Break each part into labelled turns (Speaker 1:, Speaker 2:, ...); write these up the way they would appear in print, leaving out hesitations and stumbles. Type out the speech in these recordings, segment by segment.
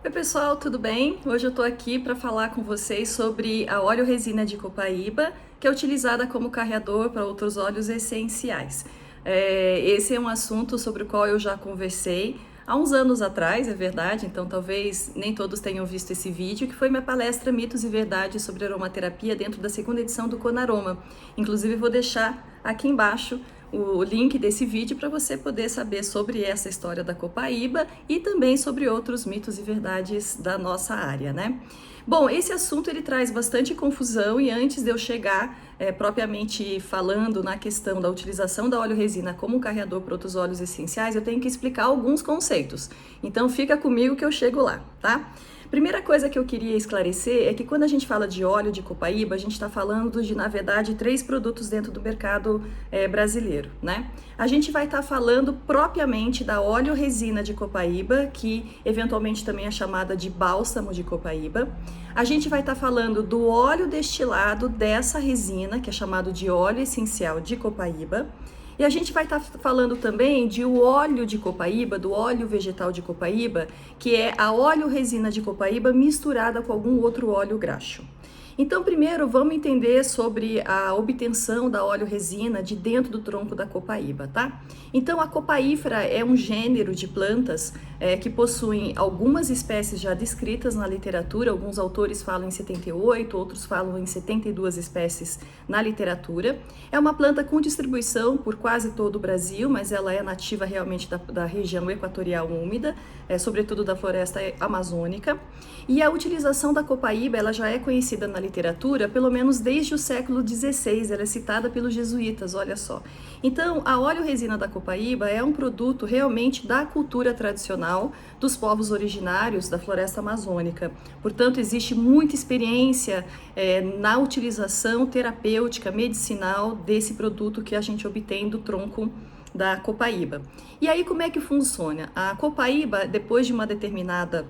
Speaker 1: Oi pessoal, tudo bem? Hoje eu estou aqui para falar com vocês sobre a óleo-resina de copaíba, que é utilizada como carreador para outros óleos essenciais. Esse é um assunto sobre o qual eu já conversei há uns anos atrás, é verdade, então talvez nem todos tenham visto esse vídeo, que foi minha palestra Mitos e Verdades sobre aromaterapia dentro da segunda edição do Conaroma. Inclusive vou deixar aqui embaixo o link desse vídeo para você poder saber sobre essa história da copaíba e também sobre outros mitos e verdades da nossa área, né? Bom, esse assunto ele traz bastante confusão e antes de eu chegar propriamente falando na questão da utilização da óleo-resina como um carreador para outros óleos essenciais, eu tenho que explicar alguns conceitos. Então fica comigo que eu chego lá, tá? Primeira coisa que eu queria esclarecer é que quando a gente fala de óleo de copaíba, a gente está falando de, na verdade, 3 produtos dentro do mercado brasileiro, né? A gente vai estar falando propriamente da óleo-resina de copaíba, que eventualmente também é chamada de bálsamo de copaíba. A gente vai estar falando do óleo destilado dessa resina, que é chamado de óleo essencial de copaíba. E a gente vai estar falando também de o óleo de copaíba, do óleo vegetal de copaíba, que é a óleo-resina de copaíba misturada com algum outro óleo graxo. Então, primeiro, vamos entender sobre a obtenção da óleo-resina de dentro do tronco da copaíba, tá? Então, a copaífera é um gênero de plantas que possuem algumas espécies já descritas na literatura. Alguns autores falam em 78, outros falam em 72 espécies na literatura. É uma planta com distribuição por quase todo o Brasil, mas ela é nativa realmente da região equatorial úmida, sobretudo da floresta amazônica. E a utilização da copaíba, ela já é conhecida na literatura, pelo menos desde o século XVI, ela é citada pelos jesuítas, olha só. Então, a óleo-resina da copaíba é um produto realmente da cultura tradicional dos povos originários da floresta amazônica. Portanto, existe muita experiência na utilização terapêutica, medicinal desse produto que a gente obtém do tronco da copaíba. E aí, como é que funciona? A copaíba, depois de uma determinada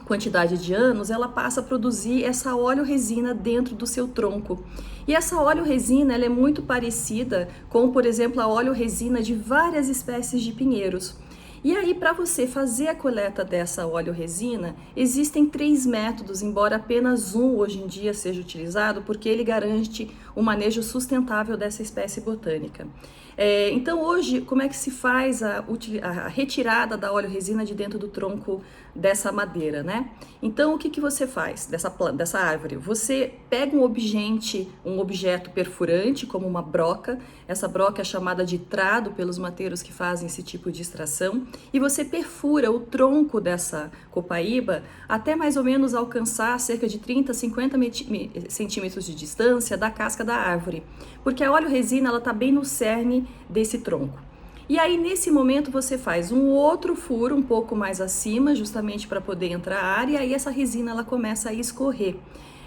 Speaker 1: quantidade de anos, ela passa a produzir essa óleo-resina dentro do seu tronco. E essa óleo-resina, ela é muito parecida com, por exemplo, a óleo-resina de várias espécies de pinheiros. E aí, para você fazer a coleta dessa óleo-resina, existem 3 métodos, embora apenas um hoje em dia seja utilizado, porque ele garante o manejo sustentável dessa espécie botânica. Então, hoje, como é que se faz a retirada da óleo-resina de dentro do tronco dessa madeira, né? Então, o que você faz dessa árvore? Você pega um objeto perfurante, como uma broca. Essa broca é chamada de trado pelos mateiros que fazem esse tipo de extração. E você perfura o tronco dessa copaíba até mais ou menos alcançar cerca de 30 a 50 centímetros de distância da casca da árvore. Porque a óleo-resina, ela está bem no cerne desse tronco. E aí, nesse momento, você faz um outro furo um pouco mais acima, justamente para poder entrar ar, e aí essa resina ela começa a escorrer.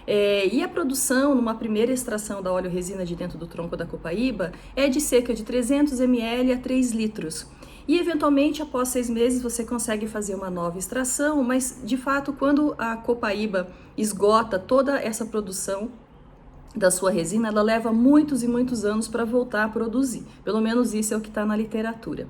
Speaker 1: E a produção, numa primeira extração da óleo-resina de dentro do tronco da copaíba, é de cerca de 300 ml a 3 litros. E, eventualmente, após 6 meses, você consegue fazer uma nova extração, mas, de fato, quando a copaíba esgota toda essa produção da sua resina, ela leva muitos e muitos anos para voltar a produzir. Pelo menos isso é o que está na literatura.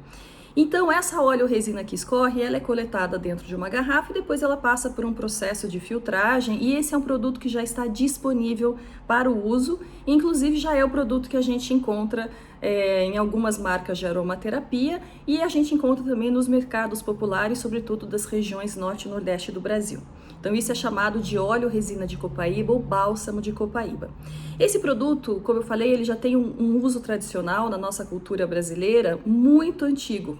Speaker 1: Então, essa óleo-resina que escorre, ela é coletada dentro de uma garrafa e depois ela passa por um processo de filtragem, e esse é um produto que já está disponível para o uso, inclusive já é o produto que a gente encontra em algumas marcas de aromaterapia e a gente encontra também nos mercados populares, sobretudo das regiões norte e nordeste do Brasil. Então, isso é chamado de óleo-resina de copaíba ou bálsamo de copaíba. Esse produto, como eu falei, ele já tem um uso tradicional na nossa cultura brasileira muito antigo.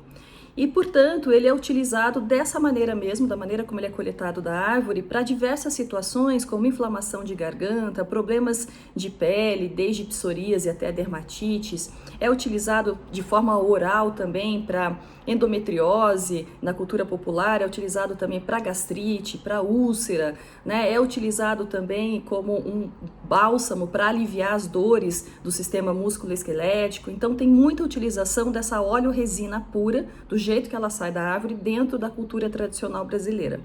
Speaker 1: E, portanto, ele é utilizado dessa maneira mesmo, da maneira como ele é coletado da árvore, para diversas situações, como inflamação de garganta, problemas de pele, desde psoríase até dermatites. É utilizado de forma oral também para endometriose, na cultura popular, é utilizado também para gastrite, para úlcera, né? É utilizado também como um bálsamo para aliviar as dores do sistema músculo-esquelético. Então, tem muita utilização dessa óleo-resina pura, do jeito que ela sai da árvore, dentro da cultura tradicional brasileira.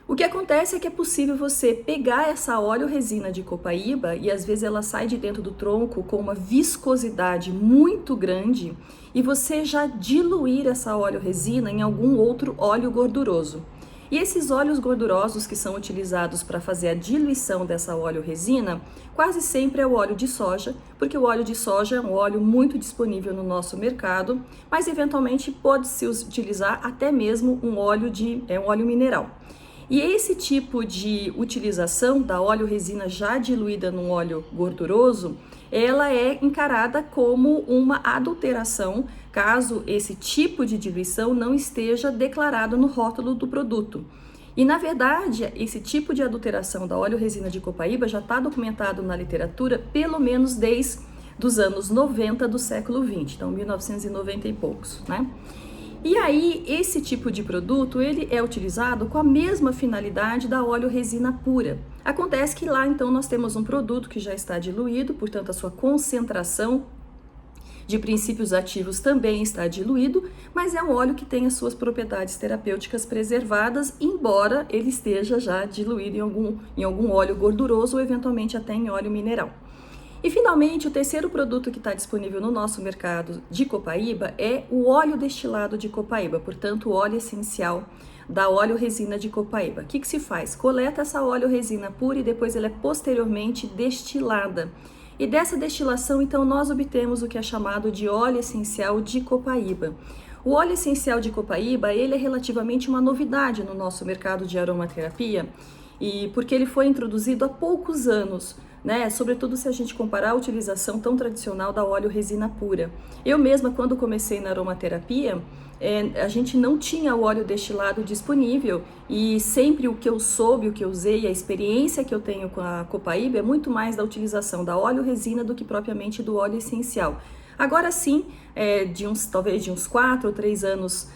Speaker 1: O que acontece é que é possível você pegar essa óleo-resina de copaíba e às vezes ela sai de dentro do tronco com uma viscosidade muito grande e você já diluir essa óleo-resina em algum outro óleo gorduroso. E esses óleos gordurosos que são utilizados para fazer a diluição dessa óleo-resina, quase sempre é o óleo de soja, porque o óleo de soja é um óleo muito disponível no nosso mercado, mas eventualmente pode-se utilizar até mesmo um óleo mineral. E esse tipo de utilização da óleo-resina já diluída num óleo gorduroso, ela é encarada como uma adulteração, caso esse tipo de diluição não esteja declarado no rótulo do produto. E na verdade, esse tipo de adulteração da óleo-resina de copaíba já está documentado na literatura pelo menos desde os anos 90 do século 20, então 1990 e poucos, né? E aí, esse tipo de produto, ele é utilizado com a mesma finalidade da óleo-resina pura. Acontece que lá, então, nós temos um produto que já está diluído, portanto, a sua concentração de princípios ativos também está diluído, mas é um óleo que tem as suas propriedades terapêuticas preservadas, embora ele esteja já diluído em algum óleo gorduroso ou eventualmente até em óleo mineral. E finalmente, o terceiro produto que está disponível no nosso mercado de copaíba é o óleo destilado de copaíba, portanto, o óleo essencial da óleo-resina de copaíba. O que se faz? Coleta essa óleo-resina pura e depois ela é posteriormente destilada. E dessa destilação, então, nós obtemos o que é chamado de óleo essencial de copaíba. O óleo essencial de copaíba, ele é relativamente uma novidade no nosso mercado de aromaterapia, e porque ele foi introduzido há poucos anos, né? Sobretudo se a gente comparar a utilização tão tradicional da óleo-resina pura. Eu mesma, quando comecei na aromaterapia, a gente não tinha o óleo destilado disponível e sempre o que eu soube, o que eu usei, a experiência que eu tenho com a copaíba é muito mais da utilização da óleo-resina do que propriamente do óleo essencial. Agora sim, talvez de uns 4 ou 3 anos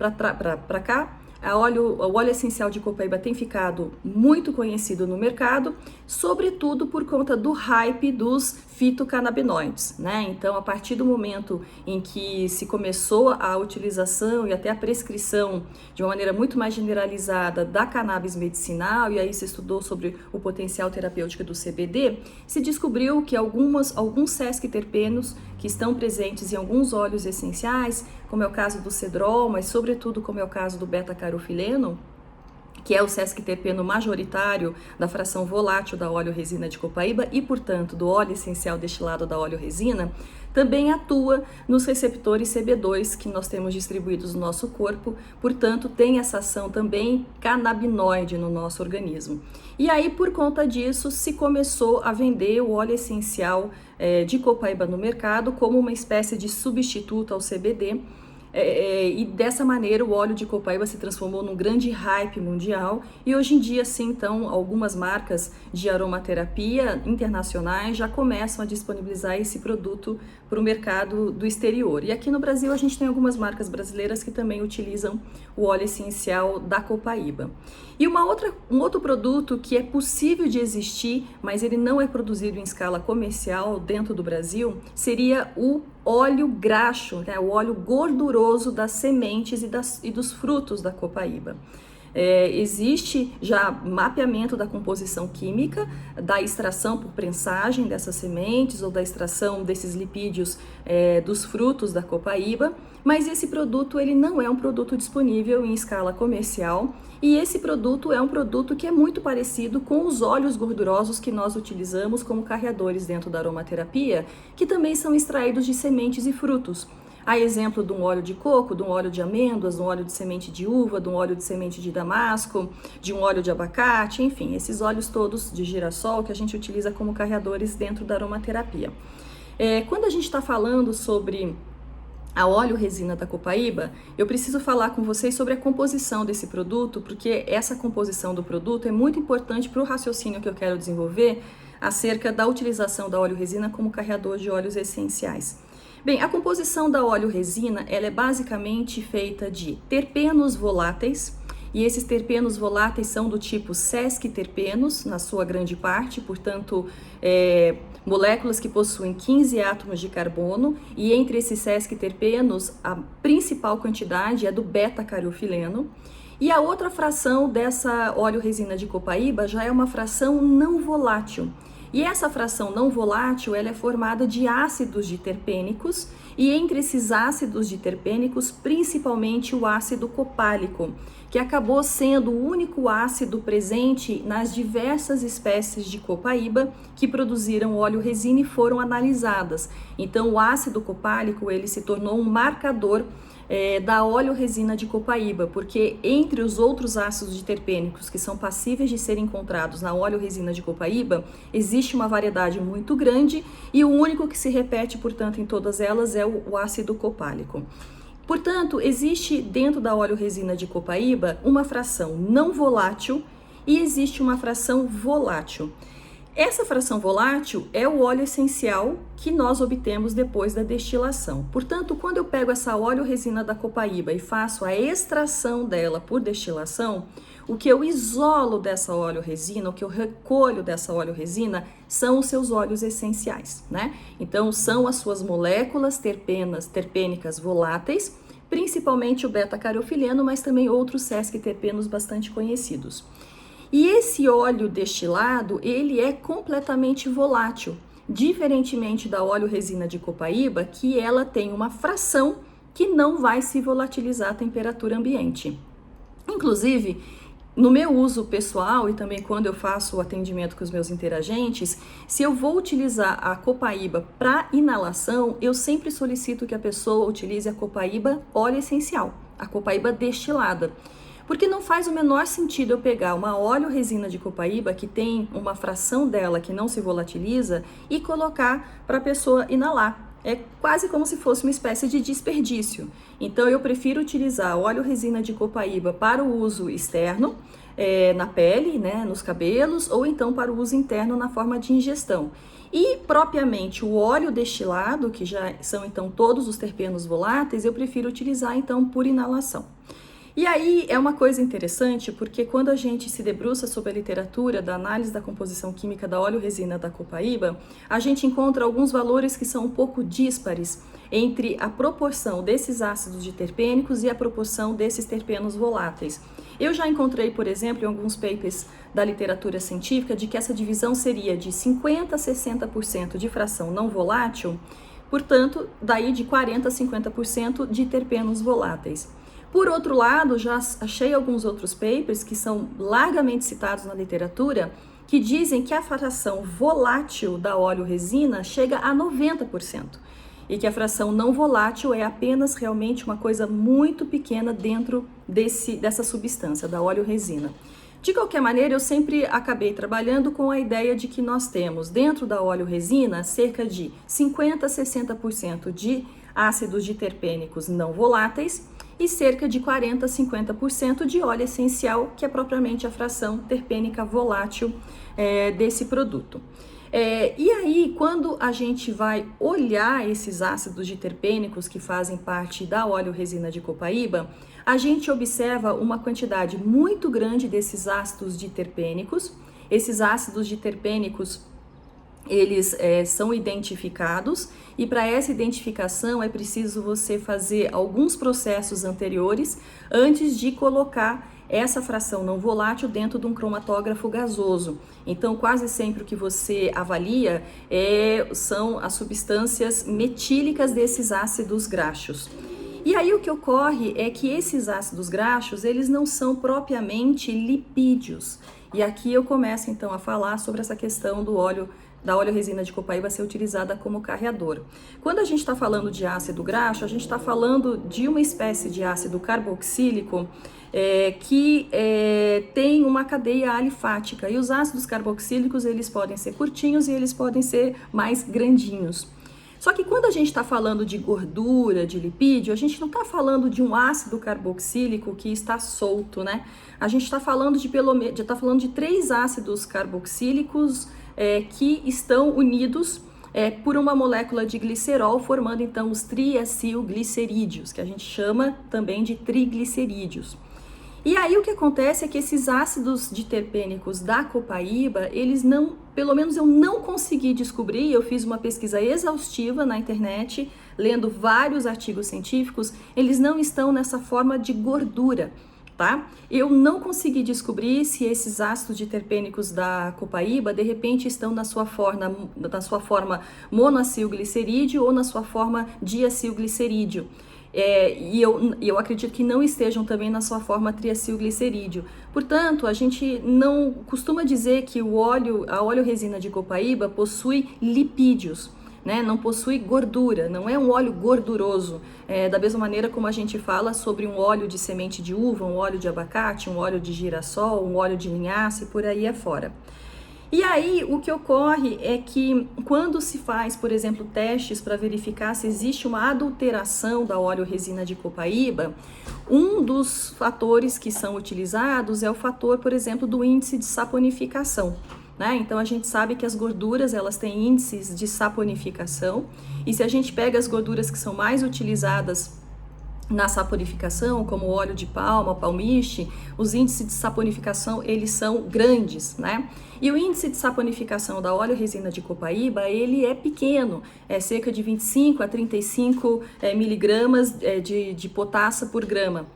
Speaker 1: para cá, o óleo essencial de copaíba tem ficado muito conhecido no mercado, sobretudo por conta do hype dos fitocannabinoides, né? Então, a partir do momento em que se começou a utilização e até a prescrição de uma maneira muito mais generalizada da cannabis medicinal, e aí se estudou sobre o potencial terapêutico do CBD, se descobriu que alguns sesquiterpenos que estão presentes em alguns óleos essenciais, como é o caso do cedrol, mas sobretudo como é o caso do beta-carofileno, que é o sesquiterpeno majoritário da fração volátil da óleo-resina de copaíba e, portanto, do óleo essencial destilado da óleo-resina, também atua nos receptores CB2 que nós temos distribuídos no nosso corpo, portanto, tem essa ação também canabinoide no nosso organismo. E aí, por conta disso, se começou a vender o óleo essencial de copaíba no mercado como uma espécie de substituto ao CBD, e dessa maneira o óleo de copaíba se transformou num grande hype mundial e hoje em dia, sim, então, algumas marcas de aromaterapia internacionais já começam a disponibilizar esse produto para o mercado do exterior. E aqui no Brasil a gente tem algumas marcas brasileiras que também utilizam o óleo essencial da copaíba. E um outro produto que é possível de existir, mas ele não é produzido em escala comercial dentro do Brasil, seria o óleo graxo, né? O óleo gorduroso das sementes e dos frutos da copaíba. Existe já mapeamento da composição química, da extração por prensagem dessas sementes ou da extração desses lipídios dos frutos da copaíba, mas esse produto ele não é um produto disponível em escala comercial e esse produto é um produto que é muito parecido com os óleos gordurosos que nós utilizamos como carreadores dentro da aromaterapia, que também são extraídos de sementes e frutos. A exemplo de um óleo de coco, de um óleo de amêndoas, de um óleo de semente de uva, de um óleo de semente de damasco, de um óleo de abacate, enfim, esses óleos todos de girassol que a gente utiliza como carreadores dentro da aromaterapia. Quando a gente está falando sobre a óleo-resina da copaíba, eu preciso falar com vocês sobre a composição desse produto, porque essa composição do produto é muito importante para o raciocínio que eu quero desenvolver acerca da utilização da óleo-resina como carreador de óleos essenciais. Bem, a composição da óleo-resina ela é basicamente feita de terpenos voláteis, e esses terpenos voláteis são do tipo sesquiterpenos, na sua grande parte, portanto, moléculas que possuem 15 átomos de carbono, e entre esses sesquiterpenos, a principal quantidade é do beta-carofileno. E a outra fração dessa óleo-resina de copaíba já é uma fração não volátil. E essa fração não volátil ela é formada de ácidos diterpênicos E entre esses ácidos diterpênicos, principalmente o ácido copálico, que acabou sendo o único ácido presente nas diversas espécies de copaíba que produziram óleo resina e foram analisadas. Então, o ácido copálico ele se tornou um marcador da óleo-resina de copaíba, porque entre os outros ácidos diterpênicos que são passíveis de serem encontrados na óleo-resina de copaíba, existe uma variedade muito grande e o único que se repete, portanto, em todas elas é o ácido copálico. Portanto, existe dentro da óleo-resina de copaíba uma fração não volátil e existe uma fração volátil. Essa fração volátil é o óleo essencial que nós obtemos depois da destilação. Portanto, quando eu pego essa óleo-resina da copaíba e faço a extração dela por destilação, o que eu isolo dessa óleo-resina, o que eu recolho dessa óleo-resina, são os seus óleos essenciais, né? Então, são as suas moléculas terpênicas voláteis, principalmente o beta-carofileno, mas também outros sesquiterpenos bastante conhecidos. E esse óleo destilado, ele é completamente volátil, diferentemente da óleo-resina de copaíba, que ela tem uma fração que não vai se volatilizar à temperatura ambiente. Inclusive, no meu uso pessoal e também quando eu faço o atendimento com os meus interagentes, se eu vou utilizar a copaíba para inalação, eu sempre solicito que a pessoa utilize a copaíba óleo essencial, a copaíba destilada. Porque não faz o menor sentido eu pegar uma óleo-resina de copaíba que tem uma fração dela que não se volatiliza e colocar para a pessoa inalar. É quase como se fosse uma espécie de desperdício. Então eu prefiro utilizar óleo-resina de copaíba para o uso externo, na pele, né, nos cabelos, ou então para o uso interno na forma de ingestão. E propriamente o óleo destilado, que já são então todos os terpenos voláteis, eu prefiro utilizar então por inalação. E aí é uma coisa interessante porque quando a gente se debruça sobre a literatura da análise da composição química da óleo-resina da copaíba, a gente encontra alguns valores que são um pouco díspares entre a proporção desses ácidos diterpênicos e a proporção desses terpenos voláteis. Eu já encontrei, por exemplo, em alguns papers da literatura científica, de que essa divisão seria de 50% a 60% de fração não volátil, portanto, daí de 40% a 50% de terpenos voláteis. Por outro lado, já achei alguns outros papers que são largamente citados na literatura que dizem que a fração volátil da óleo-resina chega a 90% e que a fração não volátil é apenas realmente uma coisa muito pequena dentro dessa substância, da óleo-resina. De qualquer maneira, eu sempre acabei trabalhando com a ideia de que nós temos dentro da óleo-resina cerca de 50% a 60% de ácidos diterpênicos não voláteis e cerca de 40% a 50% de óleo essencial, que é propriamente a fração terpênica volátil desse produto. E aí, quando a gente vai olhar esses ácidos diterpênicos que fazem parte da óleo-resina de copaíba, a gente observa uma quantidade muito grande desses ácidos diterpênicos. Esses ácidos diterpênicos eles são identificados e para essa identificação é preciso você fazer alguns processos anteriores antes de colocar essa fração não volátil dentro de um cromatógrafo gasoso. Então, quase sempre o que você avalia são as substâncias metílicas desses ácidos graxos. E aí o que ocorre é que esses ácidos graxos, eles não são propriamente lipídios. E aqui eu começo então a falar sobre essa questão da óleo-resina de copaíba ser utilizada como carreador. Quando a gente está falando de ácido graxo, a gente está falando de uma espécie de ácido carboxílico que tem uma cadeia alifática. E os ácidos carboxílicos, eles podem ser curtinhos e eles podem ser mais grandinhos. Só que quando a gente está falando de gordura, de lipídio, a gente não está falando de um ácido carboxílico que está solto, né? A gente está falando de 3 ácidos carboxílicos que estão unidos por uma molécula de glicerol, formando então os triacilglicerídeos, que a gente chama também de triglicerídeos. E aí o que acontece é que esses ácidos diterpênicos da copaíba, eles não, pelo menos eu não consegui descobrir, eu fiz uma pesquisa exaustiva na internet, lendo vários artigos científicos, eles não estão nessa forma de gordura. tá? Eu não consegui descobrir se esses ácidos diterpênicos da copaíba, de repente, estão na sua forma monoacilglicerídeo ou na sua forma diacilglicerídeo. E eu acredito que não estejam também na sua forma triacilglicerídeo. Portanto, a gente não costuma dizer que a óleo resina de copaíba possui lipídios, né? Não possui gordura, não é um óleo gorduroso, da mesma maneira como a gente fala sobre um óleo de semente de uva, um óleo de abacate, um óleo de girassol, um óleo de linhaça e por aí afora. E aí, o que ocorre é que quando se faz, por exemplo, testes para verificar se existe uma adulteração da óleo resina de copaíba, um dos fatores que são utilizados é o fator, por exemplo, do índice de saponificação, né? Então, a gente sabe que as gorduras, elas têm índices de saponificação, e se a gente pega as gorduras que são mais utilizadas na saponificação, como o óleo de palma, palmiste, os índices de saponificação, eles são grandes, né? E o índice de saponificação da óleo resina de copaíba, ele é pequeno, é cerca de 25 a 35 miligramas de potassa por grama.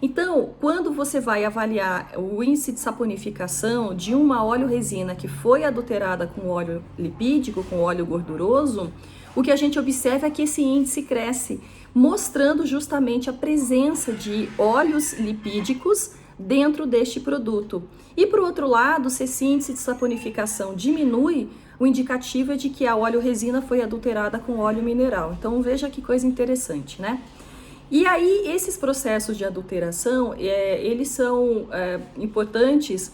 Speaker 1: Então, quando você vai avaliar o índice de saponificação de uma óleo resina que foi adulterada com óleo lipídico, com óleo gorduroso, o que a gente observa é que esse índice cresce, mostrando justamente a presença de óleos lipídicos dentro deste produto. E por outro lado, se esse índice de saponificação diminui, o indicativo é de que a óleo resina foi adulterada com óleo mineral. Então veja que coisa interessante, né? E aí esses processos de adulteração, eles são importantes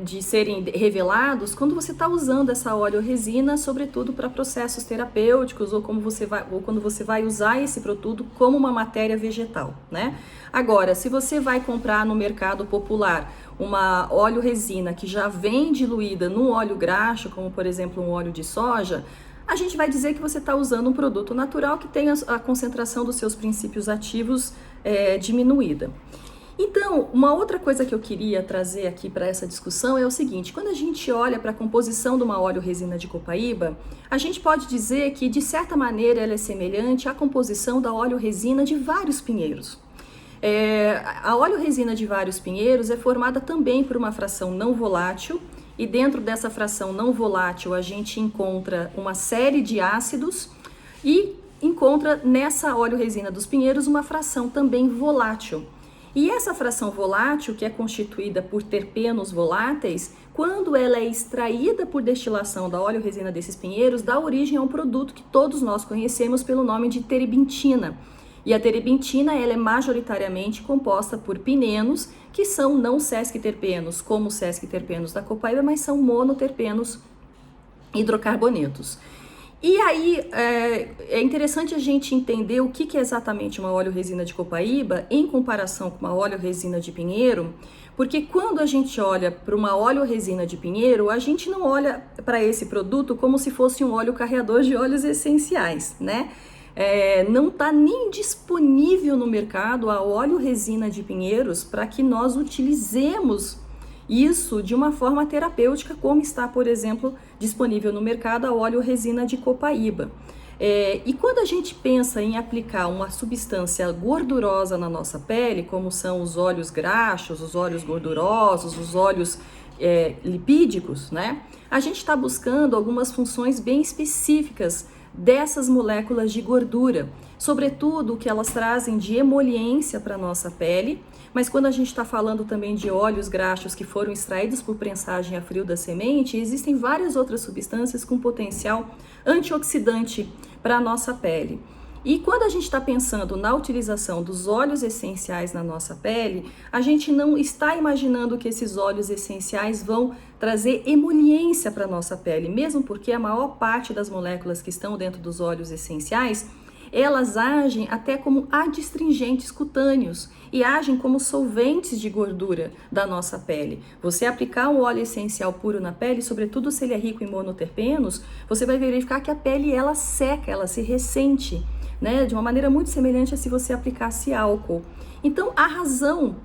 Speaker 1: de serem revelados quando você está usando essa oleoresina, sobretudo para processos terapêuticos ou quando você vai usar esse produto como uma matéria vegetal, né? Agora, se você vai comprar no mercado popular uma oleoresina que já vem diluída num óleo graxo, como por exemplo um óleo de soja, a gente vai dizer que você está usando um produto natural que tem a concentração dos seus princípios ativos diminuída. Então, uma outra coisa que eu queria trazer aqui para essa discussão é o seguinte: quando a gente olha para a composição de uma oleoresina de copaíba, a gente pode dizer que, de certa maneira, ela é semelhante à composição da oleoresina de vários pinheiros. A oleoresina de vários pinheiros é formada também por uma fração não volátil, e dentro dessa fração não volátil a gente encontra uma série de ácidos e encontra nessa oleoresina dos pinheiros uma fração também volátil. E essa fração volátil, que é constituída por terpenos voláteis, quando ela é extraída por destilação da oleoresina desses pinheiros, dá origem a um produto que todos nós conhecemos pelo nome de terebintina. E a terebintina, ela é majoritariamente composta por pinenos, que são não sesquiterpenos, como os sesquiterpenos da copaíba, mas são monoterpenos hidrocarbonetos. E aí, é interessante a gente entender o que é exatamente uma oleoresina de copaíba em comparação com uma oleoresina de pinheiro, porque quando a gente olha para uma oleoresina de pinheiro, a gente não olha para esse produto como se fosse um óleo carreador de óleos essenciais, né? Não está nem disponível no mercado a oleoresina de pinheiros para que nós utilizemos isso de uma forma terapêutica, como está, por exemplo, disponível no mercado a oleoresina de copaíba. E quando a gente pensa em aplicar uma substância gordurosa na nossa pele, como são os óleos graxos, os óleos gordurosos, os óleos lipídicos, né? A gente está buscando algumas funções bem específicas dessas moléculas de gordura, sobretudo o que elas trazem de emoliência para a nossa pele, mas quando a gente está falando também de óleos graxos que foram extraídos por prensagem a frio da semente, existem várias outras substâncias com potencial antioxidante para a nossa pele. E quando a gente está pensando na utilização dos óleos essenciais na nossa pele, a gente não está imaginando que esses óleos essenciais vão trazer emoliência para a nossa pele, mesmo porque a maior parte das moléculas que estão dentro dos óleos essenciais, elas agem até como adstringentes cutâneos e agem como solventes de gordura da nossa pele. Você aplicar um óleo essencial puro na pele, sobretudo se ele é rico em monoterpenos, você vai verificar que a pele ela seca, ela se ressente, né, de uma maneira muito semelhante a se você aplicasse álcool. Então, a razão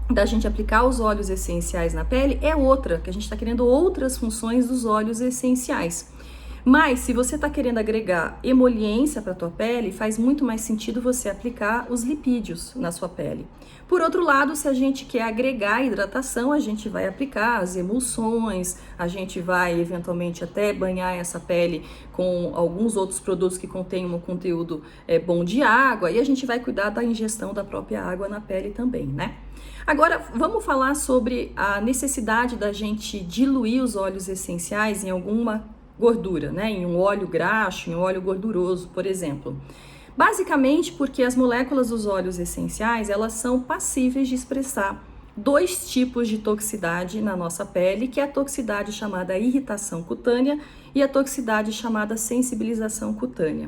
Speaker 1: da gente aplicar os óleos essenciais na pele é outra, que a gente está querendo outras funções dos óleos essenciais. Mas se você está querendo agregar emoliência para a tua pele, faz muito mais sentido você aplicar os lipídios na sua pele. Por outro lado, se a gente quer agregar hidratação, a gente vai aplicar as emulsões, a gente vai eventualmente até banhar essa pele com alguns outros produtos que contêm um conteúdo bom de água, e a gente vai cuidar da ingestão da própria água na pele também, né? Agora, vamos falar sobre a necessidade da gente diluir os óleos essenciais em alguma gordura, né? Em um óleo graxo, em um óleo gorduroso, por exemplo. Basicamente porque as moléculas dos óleos essenciais, elas são passíveis de expressar dois tipos de toxicidade na nossa pele, que é a toxicidade chamada irritação cutânea e a toxicidade chamada sensibilização cutânea.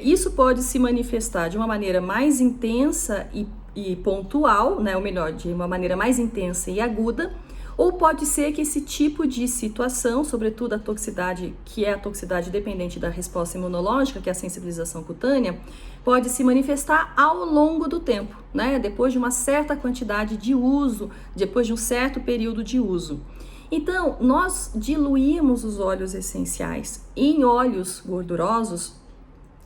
Speaker 1: Isso pode se manifestar de uma maneira mais intensa e pontual, né? Ou melhor, de uma maneira mais intensa e aguda, ou pode ser que esse tipo de situação, sobretudo a toxicidade, que é a toxicidade dependente da resposta imunológica, que é a sensibilização cutânea, pode se manifestar ao longo do tempo, né? Depois de uma certa quantidade de uso, depois de um certo período de uso. Então, nós diluímos os óleos essenciais em óleos gordurosos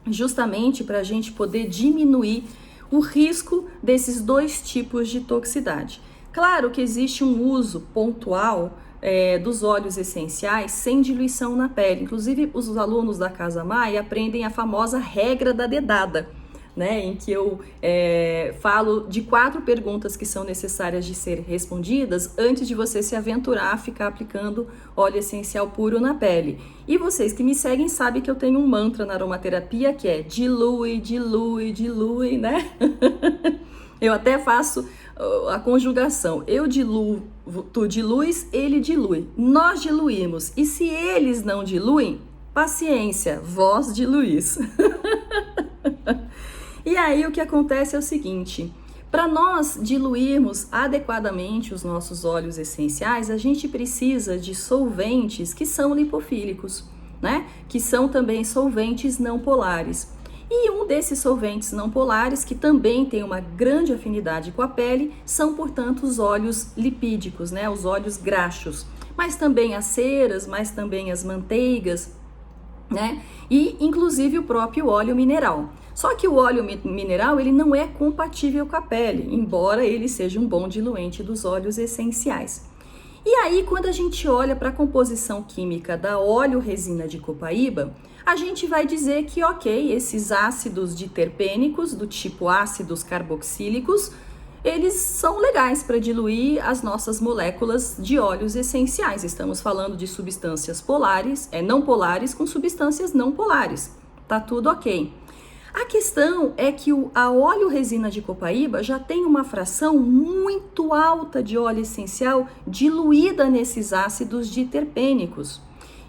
Speaker 1: justamente para a gente poder diminuir o risco desses dois tipos de toxicidade. Claro que existe um uso pontual dos óleos essenciais sem diluição na pele. Inclusive, os alunos da Casa Mai aprendem a famosa regra da dedada, né? Em que eu falo de 4 perguntas que são necessárias de ser respondidas antes de você se aventurar a ficar aplicando óleo essencial puro na pele. E vocês que me seguem sabem que eu tenho um mantra na aromaterapia que é dilui, dilui, dilui, né? Eu até faço a conjugação. Eu diluo, tu diluis, ele dilui. Nós diluímos. E se eles não diluem, paciência, vós diluís. E aí o que acontece é o seguinte: para nós diluirmos adequadamente os nossos óleos essenciais, a gente precisa de solventes que são lipofílicos, né? Que são também solventes não polares. E um desses solventes não polares, que também tem uma grande afinidade com a pele, são, portanto, os óleos lipídicos, né? Os óleos graxos, mas também as ceras, mas também as manteigas, né? E, inclusive, o próprio óleo mineral. Só que o óleo mineral, ele não é compatível com a pele, embora ele seja um bom diluente dos óleos essenciais. E aí, quando a gente olha para a composição química da óleo-resina de copaíba, a gente vai dizer que, ok, esses ácidos diterpênicos, do tipo ácidos carboxílicos, eles são legais para diluir as nossas moléculas de óleos essenciais. Estamos falando de substâncias polares, não polares com substâncias não polares. Tá tudo ok. A questão é que a óleo-resina de copaíba já tem uma fração muito alta de óleo essencial diluída nesses ácidos diterpênicos.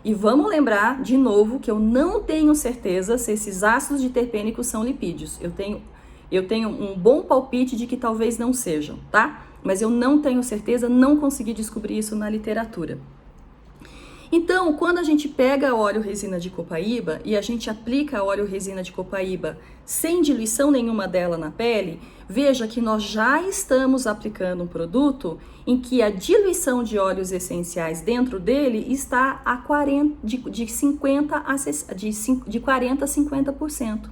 Speaker 1: E vamos lembrar, de novo, que eu não tenho certeza se esses ácidos diterpênicos são lipídios. Eu tenho um bom palpite de que talvez não sejam, tá? Mas eu não tenho certeza, não consegui descobrir isso na literatura. Então, quando a gente pega óleo resina de copaíba e a gente aplica óleo resina de copaíba sem diluição nenhuma dela na pele, veja que nós já estamos aplicando um produto em que a diluição de óleos essenciais dentro dele está a 40 a 50%.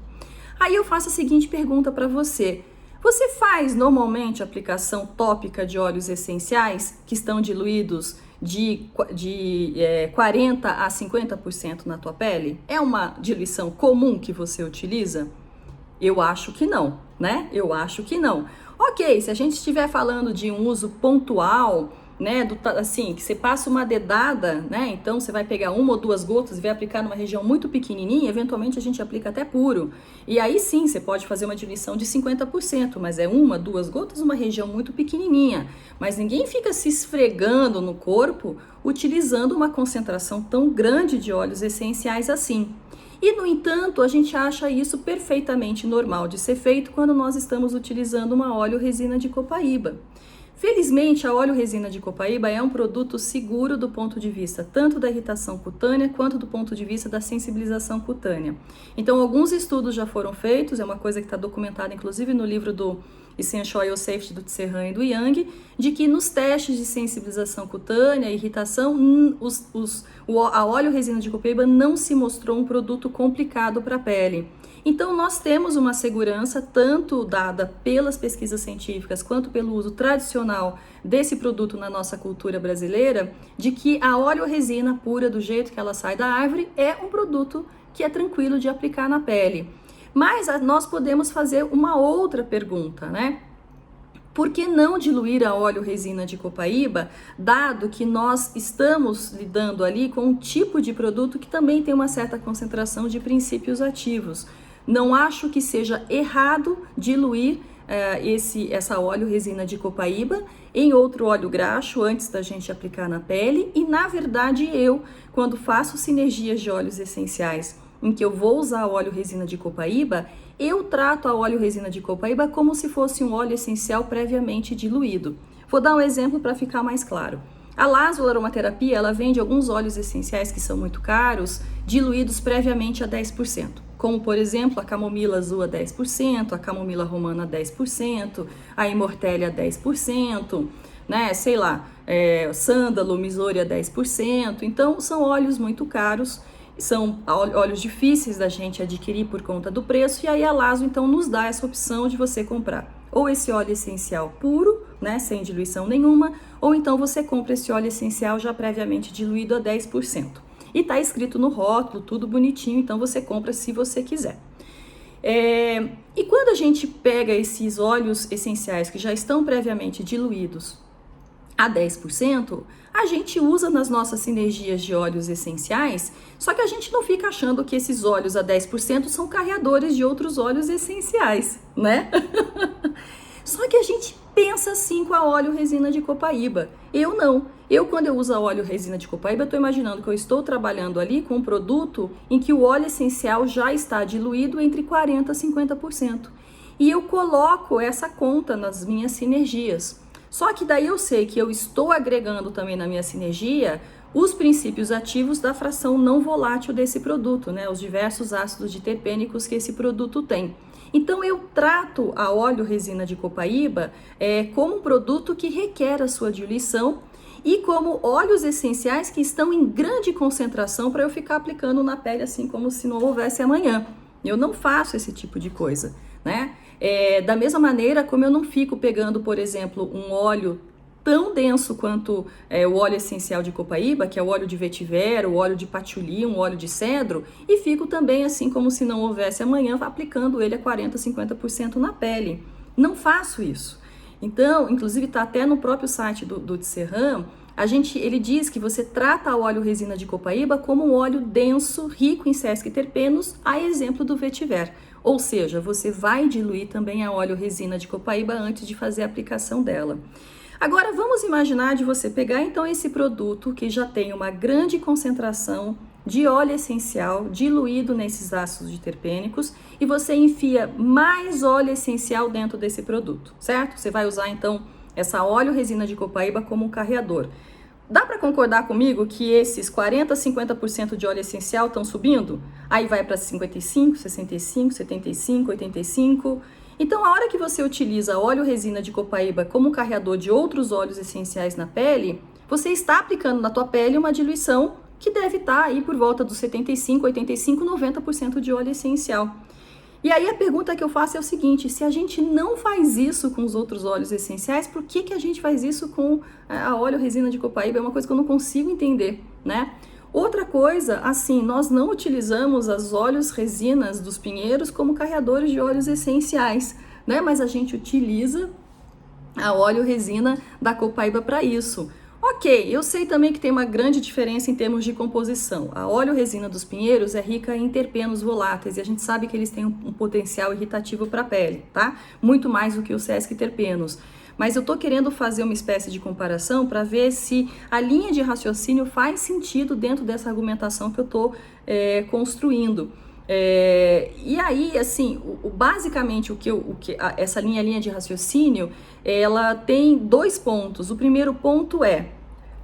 Speaker 1: Aí eu faço a seguinte pergunta para você. Você faz normalmente aplicação tópica de óleos essenciais que estão diluídos de 40 a 50% na tua pele? É uma diluição comum que você utiliza? Eu acho que não, né? Eu acho que não. Ok, se a gente estiver falando de um uso pontual, né, assim, que você passa uma dedada, né, então você vai pegar 1 ou 2 gotas e vai aplicar numa região muito pequenininha, eventualmente a gente aplica até puro, e aí sim, você pode fazer uma diluição de 50%, mas é 1, 2 gotas numa região muito pequenininha, mas ninguém fica se esfregando no corpo utilizando uma concentração tão grande de óleos essenciais assim. E, no entanto, a gente acha isso perfeitamente normal de ser feito quando nós estamos utilizando uma óleo-resina de copaíba. Felizmente, a óleo-resina de copaíba é um produto seguro do ponto de vista tanto da irritação cutânea quanto do ponto de vista da sensibilização cutânea. Então, alguns estudos já foram feitos, é uma coisa que está documentada inclusive no livro do Essential Oil Safety do Tisserand e do Yang, de que nos testes de sensibilização cutânea e irritação, a óleo resina de copaíba não se mostrou um produto complicado para a pele. Então, nós temos uma segurança tanto dada pelas pesquisas científicas quanto pelo uso tradicional desse produto na nossa cultura brasileira, de que a óleo-resina pura, do jeito que ela sai da árvore, é um produto que é tranquilo de aplicar na pele. Mas nós podemos fazer uma outra pergunta, né? Por que não diluir a óleo-resina de copaíba, dado que nós estamos lidando ali com um tipo de produto que também tem uma certa concentração de princípios ativos? Não acho que seja errado diluir essa óleo-resina de copaíba em outro óleo graxo antes da gente aplicar na pele. E, na verdade, quando faço sinergias de óleos essenciais em que eu vou usar óleo-resina de copaíba, eu trato a óleo-resina de copaíba como se fosse um óleo essencial previamente diluído. Vou dar um exemplo para ficar mais claro. A Laszlo Aromaterapia, ela vende alguns óleos essenciais que são muito caros, diluídos previamente a 10%. Como, por exemplo, a camomila azul a 10%, a camomila romana a 10%, a imortélia a 10%, né? Sei lá, sândalo, misori a 10%. Então, são óleos muito caros, são óleos difíceis da gente adquirir por conta do preço, e aí a Laszlo, então, nos dá essa opção de você comprar ou esse óleo essencial puro, né, sem diluição nenhuma, ou então você compra esse óleo essencial já previamente diluído a 10%. E tá escrito no rótulo, tudo bonitinho, então você compra se você quiser. E quando a gente pega esses óleos essenciais que já estão previamente diluídos a 10%, a gente usa nas nossas sinergias de óleos essenciais, só que a gente não fica achando que esses óleos a 10% são carreadores de outros óleos essenciais, né? Só que a gente pensa assim com a óleo-resina de copaíba. Eu não. Quando eu uso a óleo-resina de copaíba, eu estou imaginando que eu estou trabalhando ali com um produto em que o óleo essencial já está diluído entre 40% a 50%. E eu coloco essa conta nas minhas sinergias. Só que daí eu sei que eu estou agregando também na minha sinergia os princípios ativos da fração não volátil desse produto, né? Os diversos ácidos diterpênicos que esse produto tem. Então, eu trato a óleo-resina de copaíba como um produto que requer a sua diluição e como óleos essenciais que estão em grande concentração para eu ficar aplicando na pele assim como se não houvesse amanhã. Eu não faço esse tipo de coisa, né? Da mesma maneira como eu não fico pegando, por exemplo, um óleo tão denso quanto o óleo essencial de copaíba, que é o óleo de vetiver, o óleo de patchouli, um óleo de cedro, e fico também assim como se não houvesse amanhã, aplicando ele a 40%, 50% na pele. Não faço isso. Então, inclusive está até no próprio site do Tisserand, ele diz que você trata a óleo-resina de copaíba como um óleo denso, rico em sesquiterpenos, a exemplo do vetiver. Ou seja, você vai diluir também a óleo-resina de copaíba antes de fazer a aplicação dela. Agora, vamos imaginar de você pegar então esse produto que já tem uma grande concentração de óleo essencial diluído nesses ácidos diterpênicos e você enfia mais óleo essencial dentro desse produto, certo? Você vai usar então essa óleo-resina de copaíba como um carreador. Dá para concordar comigo que esses 40% a 50% de óleo essencial estão subindo? Aí vai para 55%, 65%, 75%, 85%. Então, a hora que você utiliza óleo-resina de copaíba como carreador de outros óleos essenciais na pele, você está aplicando na tua pele uma diluição que deve estar aí por volta dos 75%, 85%, 90% de óleo essencial. E aí a pergunta que eu faço é o seguinte: se a gente não faz isso com os outros óleos essenciais, por que a gente faz isso com a óleo-resina de copaíba? É uma coisa que eu não consigo entender, né? Outra coisa, assim, nós não utilizamos as óleos-resinas dos pinheiros como carreadores de óleos essenciais, né? Mas a gente utiliza a óleo-resina da copaíba para isso. Ok, eu sei também que tem uma grande diferença em termos de composição. A óleo-resina dos pinheiros é rica em terpenos voláteis e a gente sabe que eles têm um potencial irritativo para a pele, tá? Muito mais do que os sesquiterpenos. Mas eu tô querendo fazer uma espécie de comparação para ver se a linha de raciocínio faz sentido dentro dessa argumentação que eu tô construindo. E aí, assim, basicamente essa linha de raciocínio, ela tem dois pontos. O primeiro ponto é: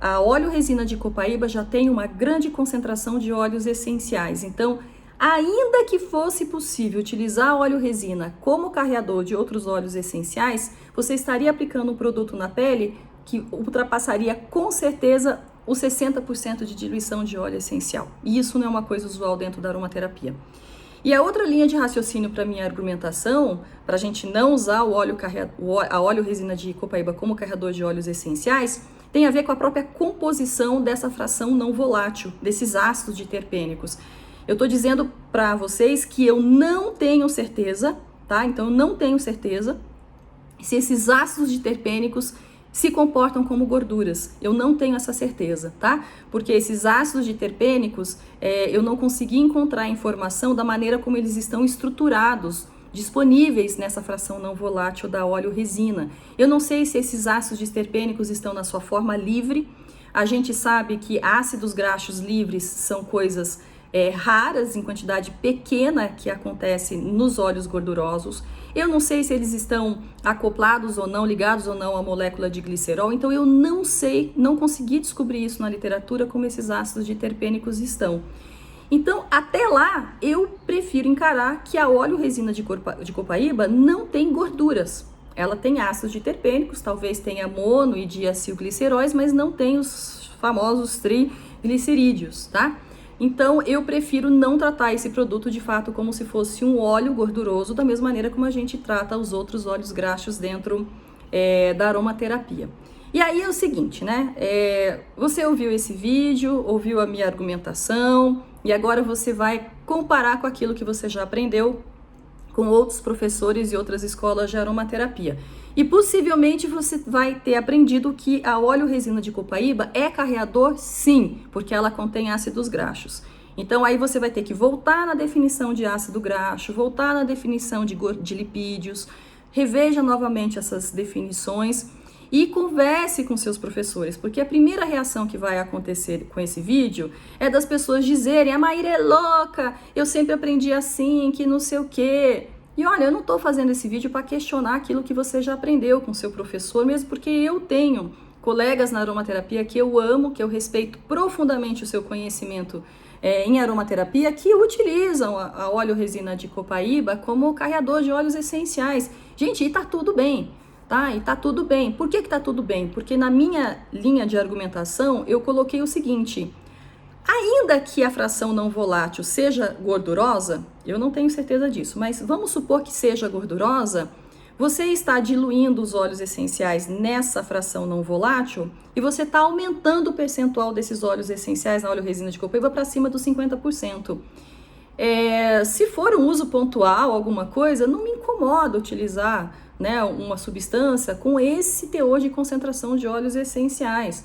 Speaker 1: a óleo-resina de copaíba já tem uma grande concentração de óleos essenciais. Então, Ainda que fosse possível utilizar óleo resina como carreador de outros óleos essenciais, você estaria aplicando um produto na pele que ultrapassaria com certeza os 60% de diluição de óleo essencial. E isso não é uma coisa usual dentro da aromaterapia. E a outra linha de raciocínio para minha argumentação, para a gente não usar a óleo resina de copaíba como carreador de óleos essenciais, tem a ver com a própria composição dessa fração não volátil, desses ácidos diterpênicos. Eu estou dizendo para vocês que eu não tenho certeza, tá? Então eu não tenho certeza se esses ácidos diterpênicos se comportam como gorduras. Eu não tenho essa certeza, tá? Porque esses ácidos diterpênicos, eu não consegui encontrar informação da maneira como eles estão estruturados, disponíveis nessa fração não volátil da óleo resina. Eu não sei se esses ácidos diterpênicos estão na sua forma livre. A gente sabe que ácidos graxos livres são coisas raras, em quantidade pequena, que acontece nos óleos gordurosos. Eu não sei se eles estão acoplados ou não, ligados ou não à molécula de glicerol, então eu não sei, não consegui descobrir isso na literatura, como esses ácidos diterpênicos estão. Então, até lá, eu prefiro encarar que a óleo resina de copaíba não tem gorduras. Ela tem ácidos diterpênicos, talvez tenha mono e diacilgliceróis, mas não tem os famosos triglicerídeos, tá? Então, eu prefiro não tratar esse produto de fato como se fosse um óleo gorduroso, da mesma maneira como a gente trata os outros óleos graxos dentro da aromaterapia. E aí é o seguinte, né? Você ouviu esse vídeo, ouviu a minha argumentação, e agora você vai comparar com aquilo que você já aprendeu com outros professores e outras escolas de aromaterapia. E possivelmente você vai ter aprendido que a óleo resina de copaíba é carreador, sim, porque ela contém ácidos graxos. Então aí você vai ter que voltar na definição de ácido graxo, voltar na definição de lipídios, reveja novamente essas definições e converse com seus professores, porque a primeira reação que vai acontecer com esse vídeo é das pessoas dizerem: a Maíra é louca, eu sempre aprendi assim, que não sei o quê. E olha, eu não estou fazendo esse vídeo para questionar aquilo que você já aprendeu com seu professor, mesmo porque eu tenho colegas na aromaterapia que eu amo, que eu respeito profundamente o seu conhecimento em aromaterapia, que utilizam a óleo resina de copaíba como carreador de óleos essenciais. Gente, e tá tudo bem, tá? E tá tudo bem. Por que tá tudo bem? Porque na minha linha de argumentação eu coloquei o seguinte: ainda que a fração não volátil seja gordurosa, eu não tenho certeza disso, mas vamos supor que seja gordurosa, você está diluindo os óleos essenciais nessa fração não volátil e você está aumentando o percentual desses óleos essenciais na óleo resina de copaíba para cima dos 50%. Se for um uso pontual, alguma coisa, não me incomoda utilizar, né, uma substância com esse teor de concentração de óleos essenciais.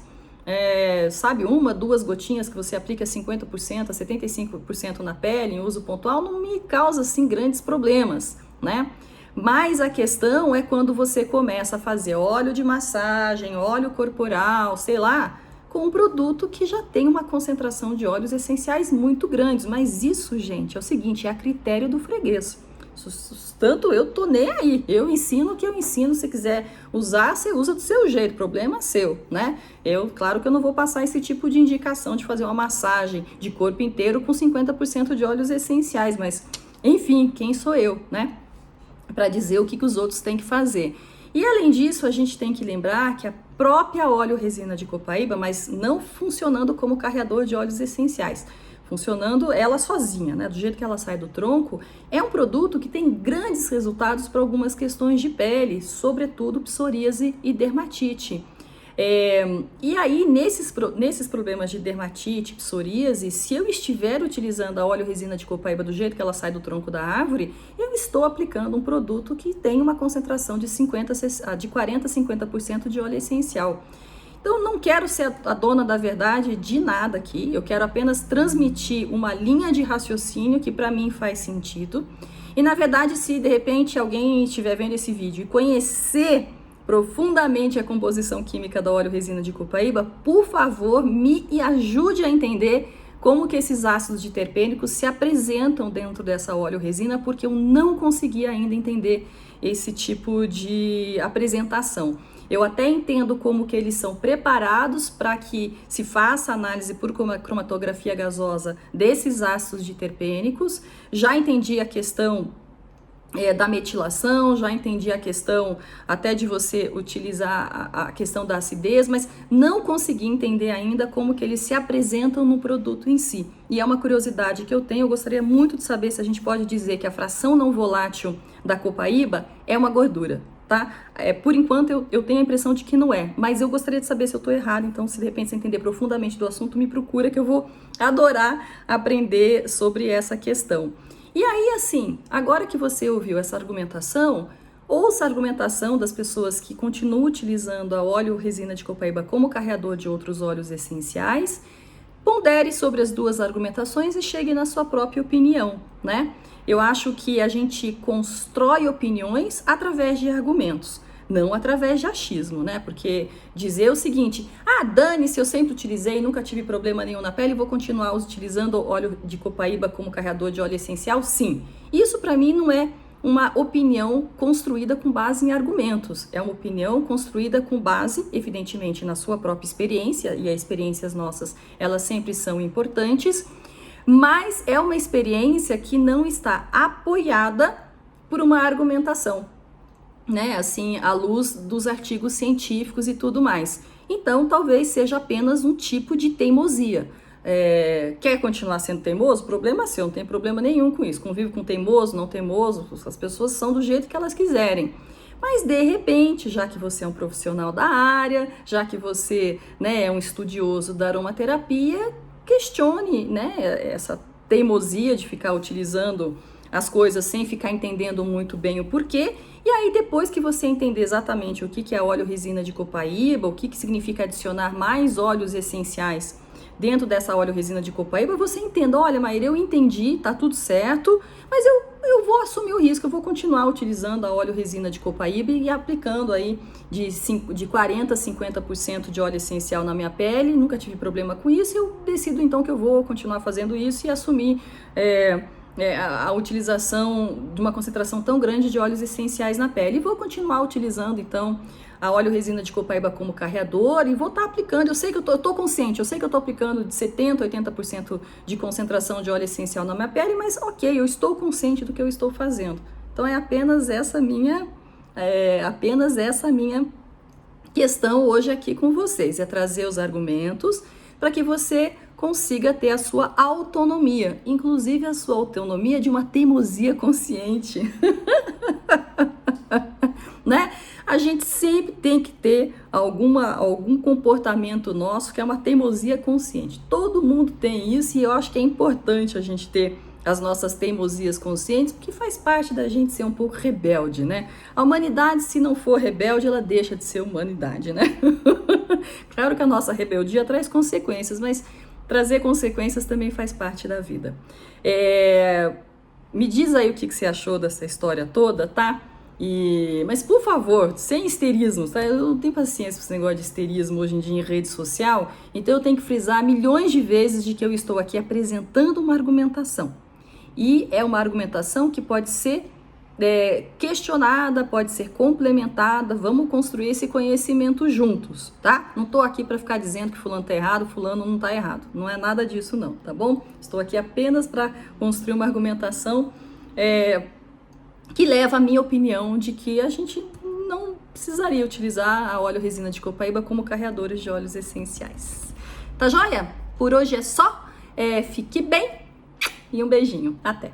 Speaker 1: Sabe, 1, 2 gotinhas que você aplica 50% a 75% na pele em uso pontual, não me causa assim grandes problemas, né? Mas a questão é quando você começa a fazer óleo de massagem, óleo corporal, sei lá, com um produto que já tem uma concentração de óleos essenciais muito grandes. Mas isso, gente, é o seguinte, é a critério do freguês. Tanto eu tô nem aí, eu ensino o que eu ensino, se quiser usar, você usa do seu jeito, problema seu, né? Claro que eu não vou passar esse tipo de indicação de fazer uma massagem de corpo inteiro com 50% de óleos essenciais, mas enfim, quem sou eu, né? Para dizer o que os outros têm que fazer. E além disso, a gente tem que lembrar que a própria óleo resina de copaíba, mas não funcionando como carreador de óleos essenciais, funcionando ela sozinha, né? Do jeito que ela sai do tronco, é um produto que tem grandes resultados para algumas questões de pele, sobretudo psoríase e dermatite. E aí, nesses problemas de dermatite, psoríase, se eu estiver utilizando a óleo resina de copaíba do jeito que ela sai do tronco da árvore, eu estou aplicando um produto que tem uma concentração de 40 a 50% de óleo essencial. Então, não quero ser a dona da verdade de nada aqui, eu quero apenas transmitir uma linha de raciocínio que para mim faz sentido. E, na verdade, se de repente alguém estiver vendo esse vídeo e conhecer profundamente a composição química da óleo resina de copaíba, por favor, me ajude a entender como que esses ácidos diterpênicos se apresentam dentro dessa óleo resina, porque eu não consegui ainda entender esse tipo de apresentação. Eu até entendo como que eles são preparados para que se faça análise por cromatografia gasosa desses ácidos diterpênicos. Já entendi a questão da metilação, já entendi a questão até de você utilizar a questão da acidez, mas não consegui entender ainda como que eles se apresentam no produto em si. E é uma curiosidade que eu tenho, eu gostaria muito de saber se a gente pode dizer que a fração não volátil da copaíba é uma gordura, tá? Por enquanto eu tenho a impressão de que não é, mas eu gostaria de saber se eu estou errado, então se de repente você entender profundamente do assunto, me procura que eu vou adorar aprender sobre essa questão. E aí, assim, agora que você ouviu essa argumentação, ouça a argumentação das pessoas que continuam utilizando a óleo resina de copaíba como carreador de outros óleos essenciais, pondere sobre as duas argumentações e chegue na sua própria opinião, né? Eu acho que a gente constrói opiniões através de argumentos, não através de achismo, né? Porque dizer o seguinte, dane-se, eu sempre utilizei, nunca tive problema nenhum na pele, vou continuar utilizando óleo de copaíba como carreador de óleo essencial? Sim. Isso para mim não é uma opinião construída com base em argumentos, é uma opinião construída com base, evidentemente, na sua própria experiência, e as experiências nossas, elas sempre são importantes, mas é uma experiência que não está apoiada por uma argumentação, né, assim, à luz dos artigos científicos e tudo mais. Então, talvez seja apenas um tipo de teimosia. Quer continuar sendo teimoso? Problema seu, não tem problema nenhum com isso. Convive com teimoso, não teimoso, as pessoas são do jeito que elas quiserem. Mas, de repente, já que você é um profissional da área, já que você, né, é um estudioso da aromaterapia, questione, né, essa teimosia de ficar utilizando as coisas sem ficar entendendo muito bem o porquê. E aí, depois que você entender exatamente o que é óleo resina de copaíba, o que significa adicionar mais óleos essenciais dentro dessa óleo resina de copaíba, você entenda, olha, Maíra, eu entendi, tá tudo certo, mas eu vou assumir o risco, eu vou continuar utilizando a óleo resina de copaíba e aplicando aí de 40% a 50% de óleo essencial na minha pele, nunca tive problema com isso, eu decido então que eu vou continuar fazendo isso e assumir a utilização de uma concentração tão grande de óleos essenciais na pele. E vou continuar utilizando, então, a óleo resina de copaíba como carreador e vou estar aplicando. Eu sei que eu tô consciente, eu sei que eu tô aplicando de 70% a 80% de concentração de óleo essencial na minha pele, mas ok, eu estou consciente do que eu estou fazendo. Então, é apenas essa minha questão hoje aqui com vocês, é trazer os argumentos para que você consiga ter a sua autonomia, inclusive a sua autonomia de uma teimosia consciente, né? A gente sempre tem que ter algum comportamento nosso que é uma teimosia consciente. Todo mundo tem isso e eu acho que é importante a gente ter as nossas teimosias conscientes, porque faz parte da gente ser um pouco rebelde, né? A humanidade, se não for rebelde, ela deixa de ser humanidade, né? Claro que a nossa rebeldia traz consequências, mas trazer consequências também faz parte da vida. Me diz aí o que você achou dessa história toda, tá? Mas, por favor, sem histerismo, tá? Eu não tenho paciência com esse negócio de histerismo hoje em dia em rede social, então eu tenho que frisar milhões de vezes de que eu estou aqui apresentando uma argumentação. E é uma argumentação que pode ser questionada, pode ser complementada, vamos construir esse conhecimento juntos, tá? Não tô aqui para ficar dizendo que fulano tá errado, fulano não tá errado, não é nada disso não, tá bom? Estou aqui apenas para construir uma argumentação que leva a minha opinião de que a gente não precisaria utilizar a óleo resina de copaíba como carreadores de óleos essenciais. Tá joia? Por hoje é só, fique bem e um beijinho, até!